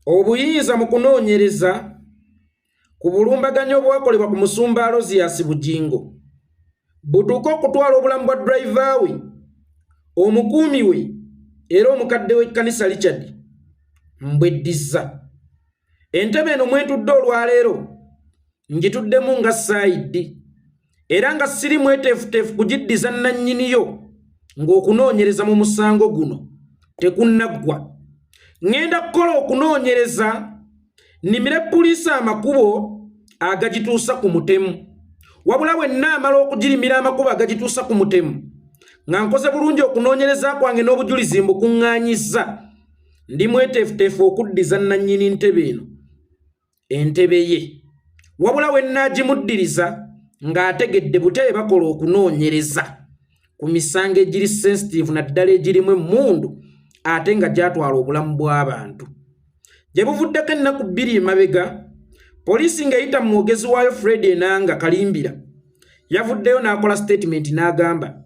obuyinza mu kunoonyereza ku bulumbaganyo obwakolebwa ku musumba Alozias Bujjingo butuuka okutwala obulamu bwa driver we omukuumi we era omukadde w'ekkanisa Richard mbweddiza. Entebe eno mwetudde olwaleero ngituddemu nga saidi era nga siri mweteefuteefu kugiddiza nannyiniyo ng'okunoonyereza mu musango guno tekunnaggwa. Ngenda kukola okunoonyereza nimire poliisi amakubo agagituusa ku mutemu, wabula bwe nnaamala okugirimira amakubo agagituusa ku mutemu nga nkoze bulungi okunoonyereza kwange n'obujulizi mbukuŋŋaanyizza, ndi mweteefuteefu okuddiza nannyini ntebe eno entebe ye, wabula we nnaagimuddiriza ng'ategedde butebe bakola okunoonyereza ku misango egiri sensitive naddala egirimu emmundu ate nga gyatwala obulamu bw'abantu. Gye buvuddeko ennaku 2 emabega, poliisi ng'eyita mu mwogezi waayo Fred Enanga Kalimbira yavuddeyo n'akola statement n'agamba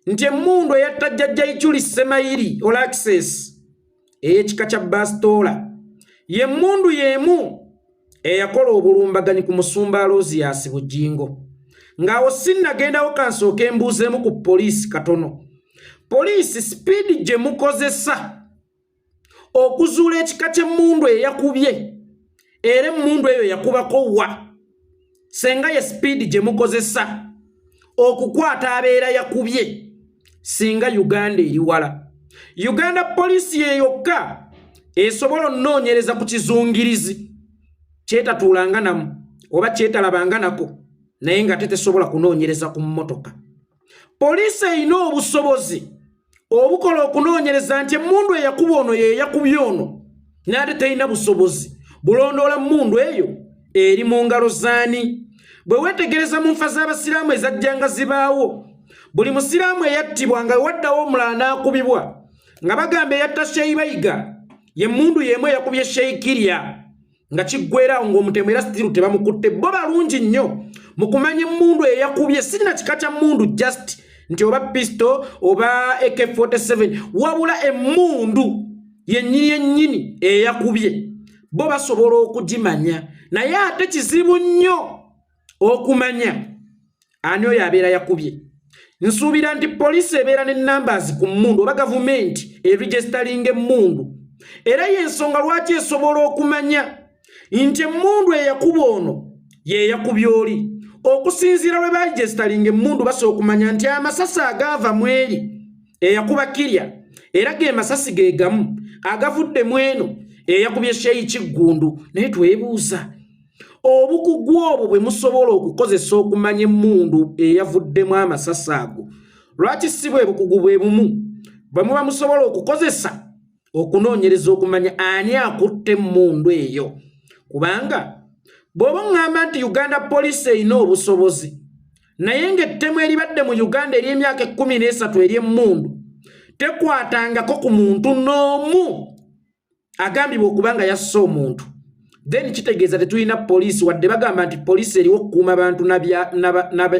nti emmundu eyatta jjajja Ichuli Semayiri All Access ey'ekika kya Bastola ye mmundu y'emu eyakola obulumbaganyi ku musumba Alozias Bujjingo. Ng'awo sinnagendawo kansooke mbuuzeemu ku poliisi katono. Poliisi speed gye mukozesa okuzuula ekika ky'emmundu eyakubye era emmundu eyo yakubako wa, senga ye speed gye mukozesa okukwata abeera yakubye, singa Uganda eri wala. Uganda poliisi yeyokka esobola onoonyereza ku kizungirizi kyetatuulanga namu oba kyetalabanga nako naye nga tetesobola kunoonyereza ku mmotoka. Poliisi erina obusobozi obukola okunoonyereza nti emmundu eyakuba ono yeyakubye ono n'ate terina busobozi bulondoola mmundu eyo eri mu ngalo zaani. Bwe weetegereza mu nfa z'abasiraamu ezajjanga zibaawo, buli musiraamu eyattibwa nga waddawo omulala n'akubibwa nga bagamba eyatta Sheyi Bayiga ye mmundu y'emu eyakubye Sheyi Kirya nga kiggweerawo ng'omutemu era sitiru tebamukutte. Bo balungi nnyo mu kumanya emmundu eyakubye, sirina kika kya mmundu just nti oba pisto oba AK-47, wabula emmundu yennyini eyakubye bo basobola okugimanya, naye ate kizibu nnyo okumanya ani oyo abeera yakubye. Nsuubira nti poliisi ebeera ne numbers ku mmundu oba gavumenti eregistering emmundu, era y'ensonga lwaki esobola okumanya nti emmundu eyakuba ono yeyakubye oli. Okusinziira lwe baregistering emmundu basobola okumanya nti amasasi agaava mu eri eyakuba Kirya era ge masasi ge gamu agavudde mu eno eyakubye Sheyi Kiggundu. Naye twebuuza obukugu obwo bwe musobola okukozesa okumanya emmundu eyavuddemu amasasi ago, lwaki si bwe bukugu bwe bumu bwe muba musobola okukozesa okunoonyereza okumanya ani akutte emmundu eyo? Kubanga bw'oba ngamba nti Uganda poliisi erina obusobozi naye ng'ettemu eribadde mu Uganda ery'emyaka 13 ery'emmundu tekwatangako ku muntu n'omu agambibwa okuba nga yasse omuntu, then kitegeeza tetulina poliisi, wadde bagamba nti poliisi eriwo okukuuma abantu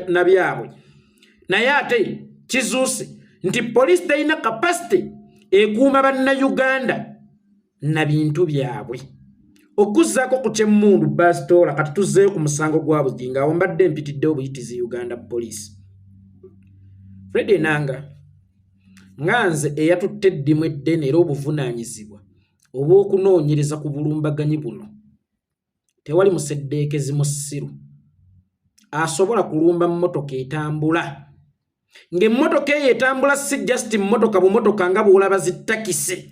na byabwe, naye ate kizuuse nti poliisi terina capacity ekuuma bannayuganda na bintu byabwe. Okuzzaako ku ky'emmundu Bastola, kati tuzzeeyo ku musango gwa Bujjingo, awo mbadde mpitiddewo obuyitizi Uganda poliisi. Fred Enanga nga nze eyatutte eddimu eddene era obuvunaanyizibwa obw'okunoonyereza ku bulumbaganyi buno, tewali museddeekezi musiru asobola kulumba mmotoka etambula, ng'emmotoka eyo etambula si just mmotoka bumotoka nga bw'olaba zittakisi,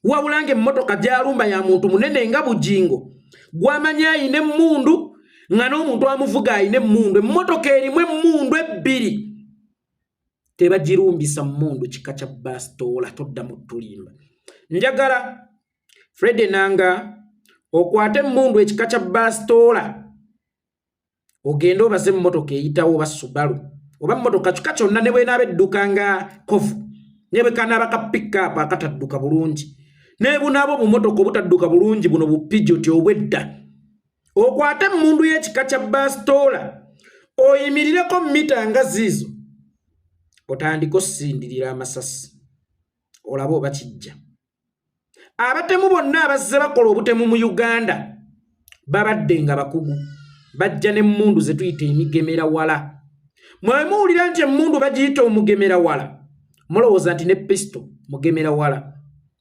wabula ng'emmotoka gy'alumba ya muntu munene nga Bujjingo gw'amanya ayina emmundu nga n'omuntu amuvuga ayina emmundu. Emmotoka erimu emmundu 2 tebagirumbisa mmundu kika kya Bastola, toddamu tulimba. Njagala Fred Enanga okwate emmundu ekika kya Bastola ogenda obaze emmotoka eyitawo oba Subaru oba mmotoka kika kyonna ne bw'enaaba edduka nga kofu ne bwe kanaaba ka pick-up akatadduka bulungi ne bunaabo bumotoka obutadduka bulungi buno bu Peugeot obwedda, okwate emmundu y'ekika kya Bastola oyimirireko mita nga ziizo otandika osindirira amasasi olabe oba kijja. abatemu bonna abazze bakola obutemu mu Uganda babadde nga bakugu bajja n'emmundu ze tuyita emigemera wala. Mwe muwulira nti emmundu bagiyita omugemera wala mulowooza nti ne pisto mugemera wala.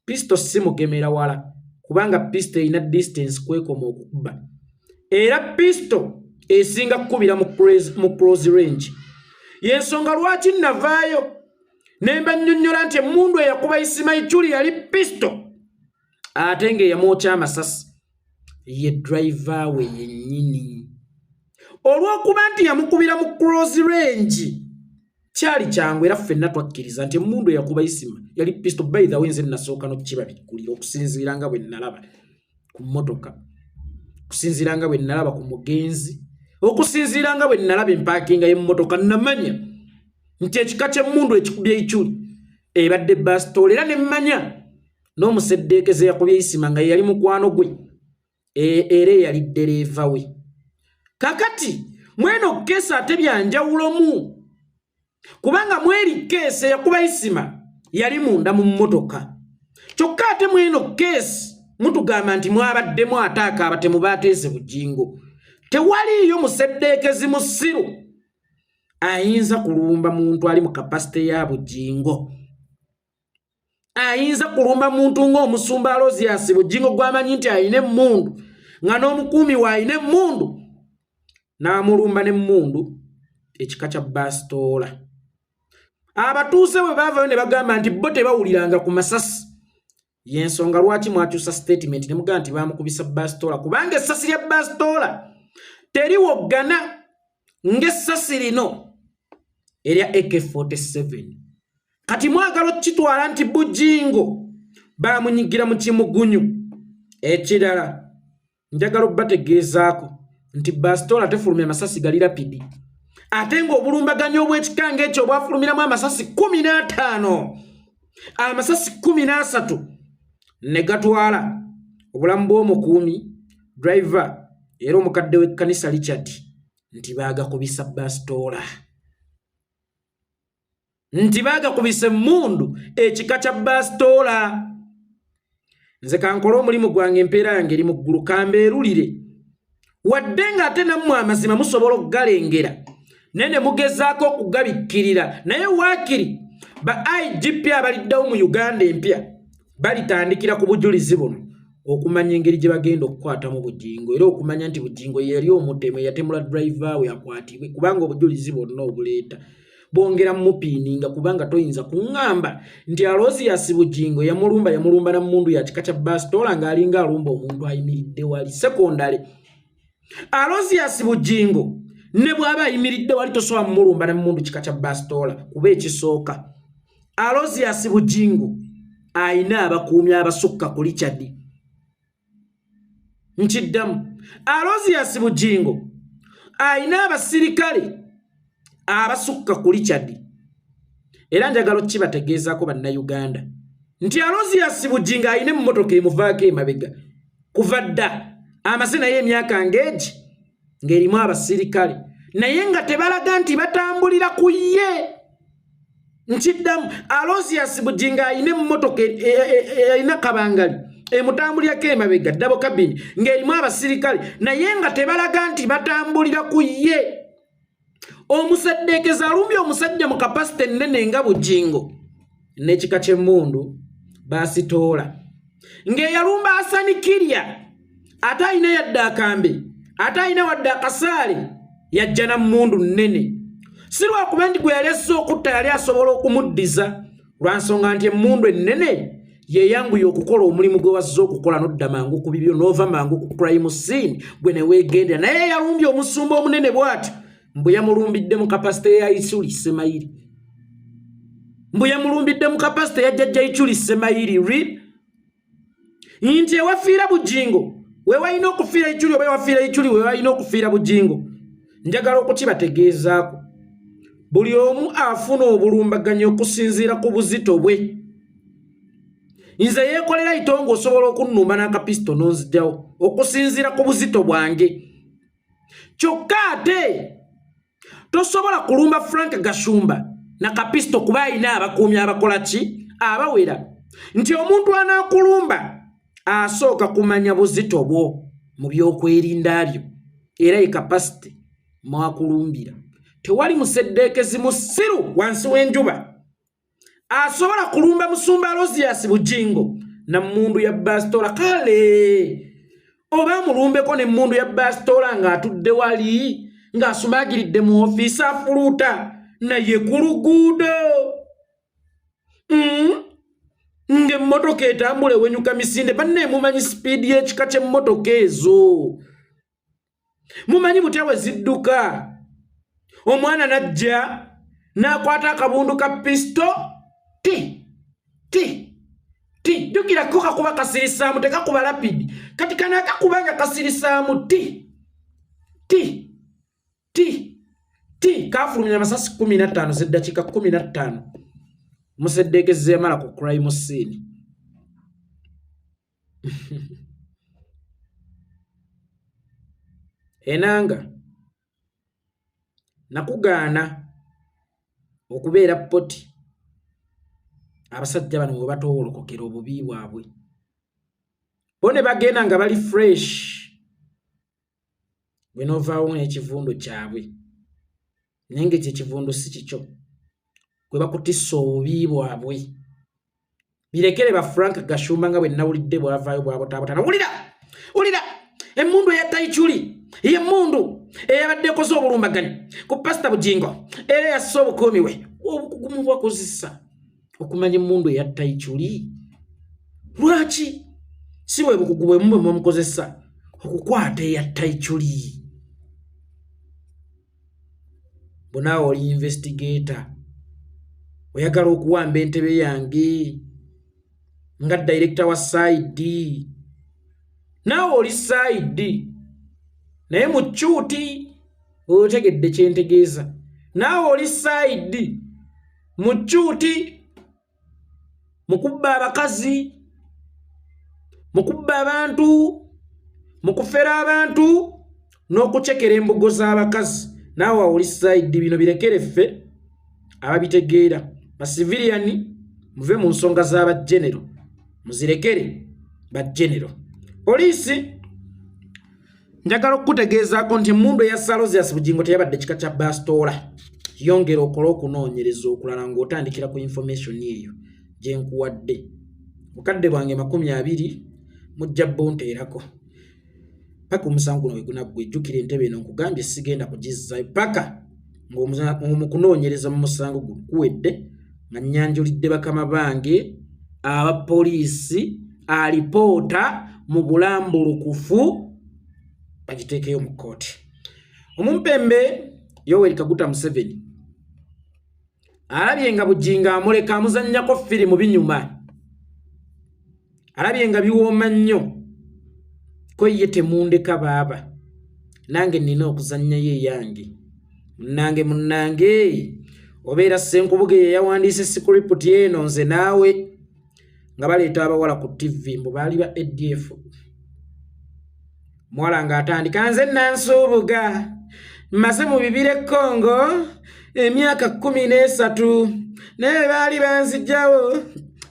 Pisto si mugemera wala kubanga pisto erina distance kwekoma okukuba era pisto esinga kukubira mu close range. Yensonga lwaki navaayo nemba nnyonnyola nti emmundu eyakuba Isimayituli yali pisto ate ng'eyamwokya amasasi ye driver we yennyini. Olw'okuba nti yamukubira mu close range kyali kyangu era ffenna twakkiriza nti emmundu eyakuba Isima yali pisto. By the way nze nasooka n'okukibabikkulira okusinziira nga bwe nalaba ku mmotoka, okusinziira nga bwe nalaba ku mugenzi, okusinziira nga bwe nalaba empaakinga y'emmotoka, namanya nti ekika ky'emmundu ekikubye Ichuli ebadde bastola era nemmanya n'omuseddeekeze yakubye Isima nga yali mukwano gwe era yali ddereeva we. Kakati mweno keesi ate byanjawulomu kubanga mweri keesi eyakuba Isima yali munda mu mmotoka kyokka ate mweno keesi mutugamba nti mwabaddemu ataaka abatemu baateese Bujjingo. Tewaliyo museddeekezi musiru ayinza kulumba muntu ali mu kapasite ya Bujjingo, ayinza kulumba muntu ng'omusumba Alozias Bujjingo gwamanyi nti ayina emmundu nga n'omukuumi we ayina emmundu n'amulumba n'emmundu ekika kya bastola. Abatuuse bwe baavayo ne bagamba nti bo tebawuliranga ku masasi. Yensonga lwaki mwakyusa statement ne mugamba nti baamukubisa bastola kubanga essasi lya bastola teriwoggana ng'essasi lino erya AK-47. Kati mwagala okukitwala nti Bujjingo baamunyigira mu kimugunyu. Ekirala njagala obbategeezaako nti bastola tefulumya amasasi gali rapidi ate ng'obulumbaganyo obw'ekikanga ekyo obwafulumiramu amasasi 15 amasasi 13 ne gatwala obulamu bw'omukuumi driver era omukadde w'ekkanisa Richard nti baagakubisa bastola, nti baagakubisa emmundu ekika kya bastola. Nze kankole omulimu gwange empeera yange eri mu ggulu kambeerulire wadde ng'ate nammwe amazima musobola okugalengera nene mugezaako okugabikkirira naye waakiri ba IGP abaliddewo mu Uganda empya balitandikira ku bujulizi buno okumanya engeri gye bagenda okukwatamu Bujjingo era okumanya nti Bujjingo yali omutemu eyatemula driver we akwatibwe kubanga obujulizi bwonna obuleeta bongera mupiininga kubanga toyinza kuŋŋamba nti Alozias Bujjingo yamulumba na mmundu ya kika kya bastola ng'alinga alumba omuntu ayimiridde wali. Sekondale Alozias Bujjingo ne bw'aba ayimiridde wali tosobola mulumba na mmundu kika kya bastola kuba ekisooka Alozias Bujjingo ayina abakuumi abasukka ku Richard. Nkiddamu Alozias Bujjingo ayina abasirikale abasukka ku Richard era njagala okukibategeezaako bannayuganda nti Alozias Bujjingo ayina emmotoka emuvaako emabega kuva dda amaze naye emyaka ng'egi ng'erimu abasirikale naye nga tebalaga nti batambulira ku ye. Nkiddamu Alozias Bujjingo ayina emmotoka erina kabangali emutambulirako emabega double cabin ng'erimu abasirikale naye nga tebalaga nti batambulira ku ye. Omuseddeekeza alumbye omusajja mu kapasite ennene nga Bujjingo n'ekika ky'emmundu baasitoola ng'eyalumba asanikirya ate ayina yadde akambe ate ayina wadde akasaale yajja na mmundu nnene. Si lwakuba nti gwe yali azze okutta yali asobola okumuddiza lwa nsonga nti emmundu ennene yeeyanguye okukola omulimu gwe wazze okukola n'odda mangu ku bibyo n'ova mangu ku crime scene gwe ne weegendera naye yalumbye omusumba omunene bw'ati mbu yamulumbidde mu kapasite ya Ichuli Semayiri, mbu yamulumbidde mu kapasite ya jjajja Ichuli Semayiri nti ewafiira Bujjingo we walina okufiira Ichuli oba ewafiira Ichuli we walina okufiira Bujjingo. Njagala okukibategeezaako buli omu afuna obulumbaganyo okusinziira ku buzito bwe. Nze Yekolera itongo osobola okunnumba n'akapisto n'onzijjawo okusinziira ku buzito bwange. Kyokka ate tosobola kulumba Frank Gashumba na kapisto kuba ayina abakuumi abakola ki abawera nti omuntu anaakulumba asooka kumanya buzito bwo mu byokwerinda byo era capacity mwakulumbira. Tewali museddeekezi musiru wansi w'enjuba asobola kulumba Musumba Aloysius Bujjingo na mmundu ya bastola. Kale oba mulumbeko ne mmundu ya bastola ng'atudde wali ng'asumagiridde mu ofiisi afuluuta naye ku luguudo ng'emmotoka etambula ewenyuka misinde. Banne mumanyi sipiidi y'ekika ky'emmotoka ezo, mumanyi butya bwe zidduka. Omwana najja n'akwata akabundu ka pisto jjukirako kakuba kasirisaamu tekakuba lapidi, kati kana kakubanga kasirisaamu kafulumya amasasi 15 z'eddakiika 15 museddeekezi emala ku crime scene. Enanga nakugaana okubeera poti abasajja bano mwe batowolokokera obubi bwabwe. Bo ne bagenda nga bali fresh bwe novaawo n'ekivundo kyabwe, naye nga ekyekivundo si kikyo, kwe bakutissa obubi bwabwe. Birekere ba Frank Gashumba nga bwe nawulidde bwavaayo bwabotaabotana. Wulira emmundu eyatayikyuli y'emmundu eyabadde ekoze obulumbaganyi ku Pastor Bujjingo era yasse obukuumi we. Obukugumu bwakozesa okumanya emmundu eyatayikyuli. Lwaki si bwe bukugu bwe mumwe mumukozesa okukwata eyatayikyuli? Bonaawe oli investigator, oyagala okuwamba entebe yange nga director wa side, naawe oli side naye mu kyuuti. Otegedde kyentegeeza? Naawe oli side mu kyuuti, mukubba abakazi, mukubba abantu, mukufera abantu n'okucekera embugo z'abakazi. Naawe oli side. Bino birekere ffe ababitegeera. Basiviliani muve mu nsonga z'abagenero, muzirekere bagenero. Poliisi njagala okutegeezaako nti emmundu eya Aloysius Bujjingo teyabadde kika kya bastola. Yongera okola okunoonyereza okulala ng'otandikira ku information eyo gye nkuwadde. Bukadde bwange 20 mujja bonteerako paka omusango guno we gunaggwa. Ejjukira entebe eno nkugambye sigenda kugizzayo paka ng'omukunoonyereza mu musango guno kuwedde nga nnyanjulidde bakama bange abapoliisi alipoota mu bulambulukufu bagiteekeyo mu kkooti. Omumpembe Yoweri Kaguta Museveni alabye nga Bujjingo amuleka amuzannyako firimu binyuma, alabye nga biwooma nnyo. Ko ye temundeka baaba, nange nina okuzannyayo eyange. Munnange obeera Ssenkubuge ye yawandiise script eno nze naawe nga baleeta abawala ku TV mbu baali ba ADF. Mwala ng'atandika nze Nansuubuga mmaze mu bibire Congo emyaka 13 naye baali banzijjawo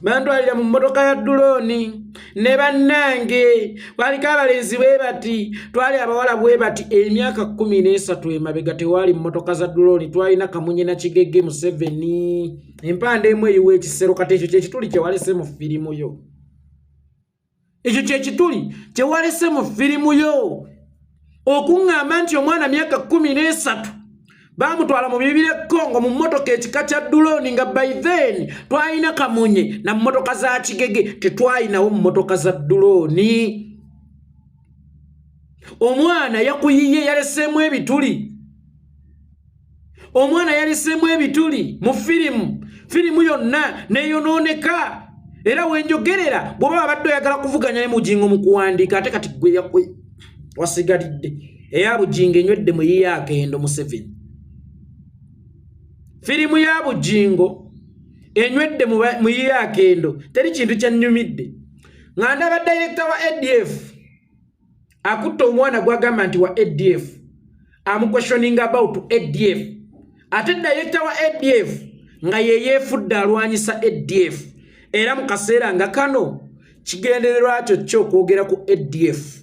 bantwalira mu mmotoka ya drone ne bannange baliko abalenzi bwe bati twali abawala bwe bati emyaka 13 emabega tewaali mmotoka za drone twalina Kamunye na Kigege Museveni empande emu eyiwa ekisero. Kati ekyo kyekituli kyewalese mu firimu yo, ekyo kyekituli kyewalese mu firimu yo okuŋŋamba nti omwana myaka 13 bamutwala mu bibire Congo mu mmotoka ekika kya drone nga by then twalina Kamunye na mmotoka za Kigege tetwalinawo mmotoka za drone. Omwana yakuyiye yaleseemu ebituli, omwana yaleseemu ebituli mu firimu yonna neyonooneka. Era wenjogerera bw'oba abadde oyagala kuvuganya ne Bujjingo mu kuwandiika ate kati gwe wasigalidde eya Bujjingo enywedde mu yiye akendo Museveni. Firimu ya Bujjingo enywedde mu yiye akendo teri kintu kyannyumidde. Nga ndaba director wa ADF akutta omwana gwagamba nti wa ADF amuquestioning about ADF, ate director wa ADF nga ye yeefudde alwanyisa ADF. Era mu kaseera nga kano kigendererwa kyo kwogera ku ADF.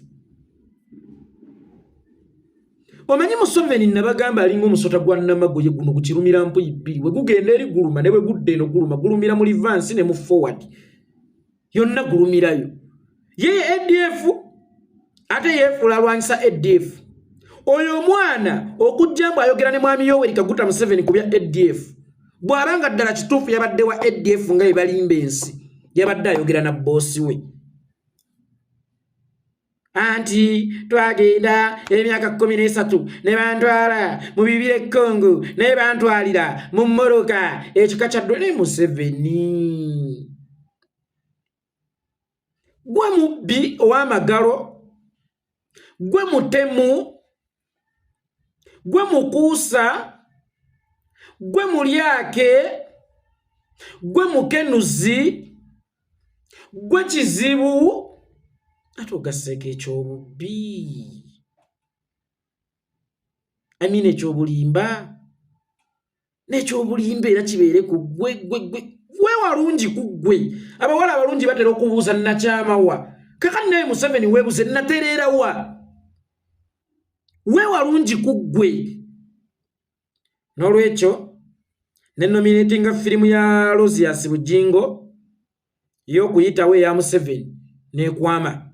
Omanyi Museveni nabagamba alinga omusota gwa Namagoye guno kukirumira mpuyibiri we gugenda eri guluma ne bwe gudde no gulumira mu reverse ne mu forward yonna gulumirayo ye ADF ate yefula lwanyisa ADF oyo mwana okujja mbu ayogera ne mwami Yoweri Kaguta Museveni ku bya ADF bw'abanga ddala kituufu yabadde wa ADF nga ebalimba ensi yabadde ayogera na bosi we anti twagenda emyaka 13 ne bantwala mu bibire Kongo ne bantwalira mu mmoroka ekika kya Dwele Museveni gwe mubbi ow'amagalo gwe mutemu gwe mukuusa gwe mulyake gwe mukenuzi gwe kizibu ate ogasseeko ekyobubbi amina ekyobulimba n'ekyobulimba era kibeere ku gwe walungi ku gwe abawala abalungi batera okubuuza nakyamawa kakati naye Museveni weebuze natereera wa we walungi ku gwe n'olwekyo ne nominatinga firimu ya Rosias Bujjingo y'okuyitawo eya Museveni n'ekwama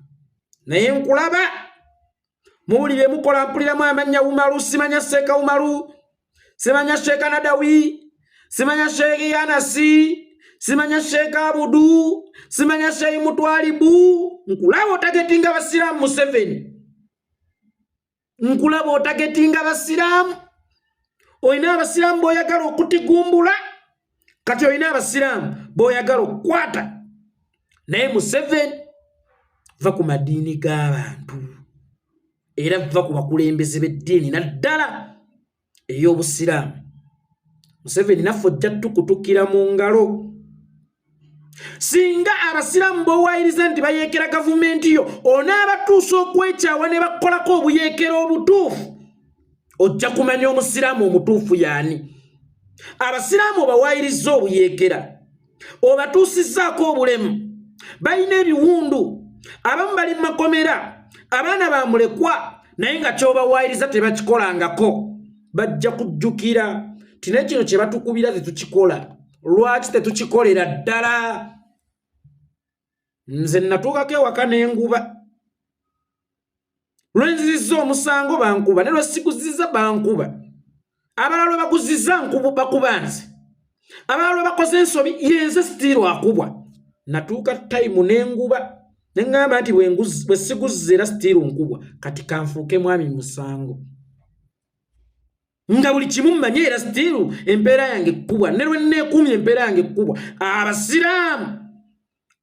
naye nkulaba muwulire mukola mpuliramu amannya Umaru simanya Seeka Umaru simanya Sheeka Nadawi simanya Sheikh Yanasi simanya Sheikh Abudu simanya Sheikh Mutwalibu nkulaba otagetinga basiraamu Museveni nkulaba otagetinga basiraamu oyina abasiraamu b'oyagala okutigumbula kati oyina abasiraamu b'oyagala okukwata naye Museveni va ku madiini g'abantu era va ku bakulembeze b'eddiini naddala ey'obusiraamu Museveni naffe ojja tukutukira mu ngalo singa abasiraamu b'owaayiriza nti bayeekera gavumenti yo onaabatuusa okwekyawa ne bakolako obuyeekera obutuufu ojja kumanya omusiraamu omutuufu yaani abasiraamu obawaayiriza obuyeekera obatuusizzaako obulemu balina ebiwundu abamu bali mu makomera abaana bamulekwa naye nga kyobawaayiriza tebakikolangako bajja kujjukira ti naye kino kye batukubira tetukikola lwaki tetukikolera ddala nze natuukako ewaka n'enguba lwenzizizza omusango bankuba ne lwesiguzizza bankuba abalala baguzizza bakuba nze abalala bakoze ensobi yenze sitiiru akubwa natuuka tayimu n'enguba neŋŋamba nti bwe siguzza era sitiiru nkubwa kati kanfuuke mwami musango nga buli kimu mmanye era sitiiru empeera yange ekkubwa ne lwe nneekuumye empeera yange ekkubwa abasiraamu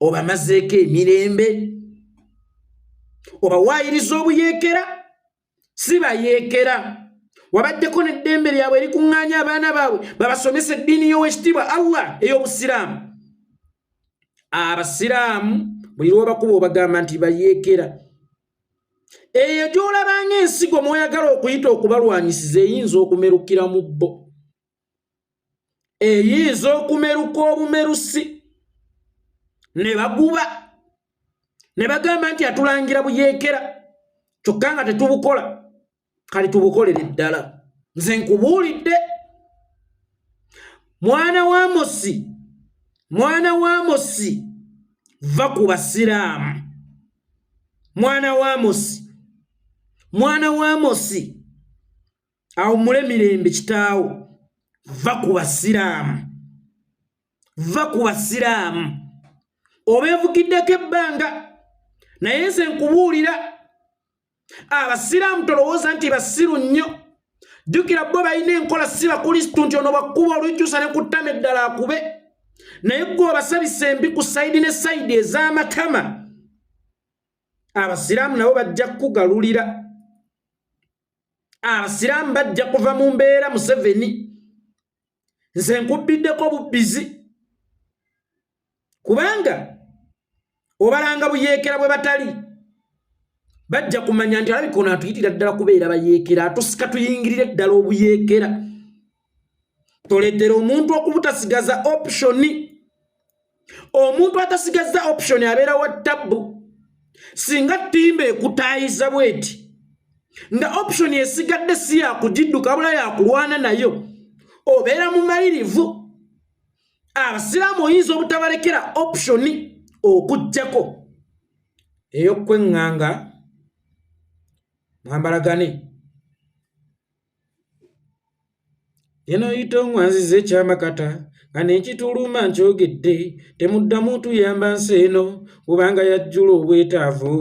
obamazeeko emirembe obawaayiriza obuyeekera si bayeekera wabaddeko n'eddembe lyabwe erikuŋŋaanya abaana baabwe babasomesa eddiini y'owekitiibwa Allah ey'obusiraamu abasiraamu buli lw'obakuba obagamba nti bayeekera eyo gy'olabanga ensigo mw'oyagala okuyita okubalwanyisiza eyinza okumerukira mu bbo eyinza okumeruka obumerusi ne baguba ne bagamba nti atulangira buyeekera kyokka nga tetubukola kale tubukolere ddala nze nkubuulidde mwana wa Amosi va ku basiraamu mwana wa Amosi awummule mirembe kitaawo va ku basiraamu obeevugiddeko ebbanga naye nze nkubuulira abasiraamu tolowooza nti basiru nnyo jjukira bo balina enkola si bakristu nti ono bwakkuba olukyusa ne kuttama eddala akube naye gwe obasabisa embi ku sayidi ne sayidi ez'amatama abasiraamu nabo bajja kugalulira abasiraamu bajja kuva mu mbeera Museveni nze nkubbiddeko bubbizi kubanga obalanga buyeekera bwe batali bajja kumanya nti alabika ono atuyitira ddala kubeera bayeekera atusika tuyingirire ddala obuyeekera toleetera omuntu okubutasigaza optioni omuntu atasigazza option abeera wa tabbu. Singa ttimba ekutaayiza bweti nga option esigadde si yakugidduka bula yakulwana nayo, obeera mumalirivu. Abasiraamu oyinza obutabalekera option okujjako ey'okweŋŋanga mwambalagane. Eno yitongo nzize ekyamakata nga nekituluma nkyogedde, temuddamu tuyamba nsi eno kubanga yajjula obwetaavu.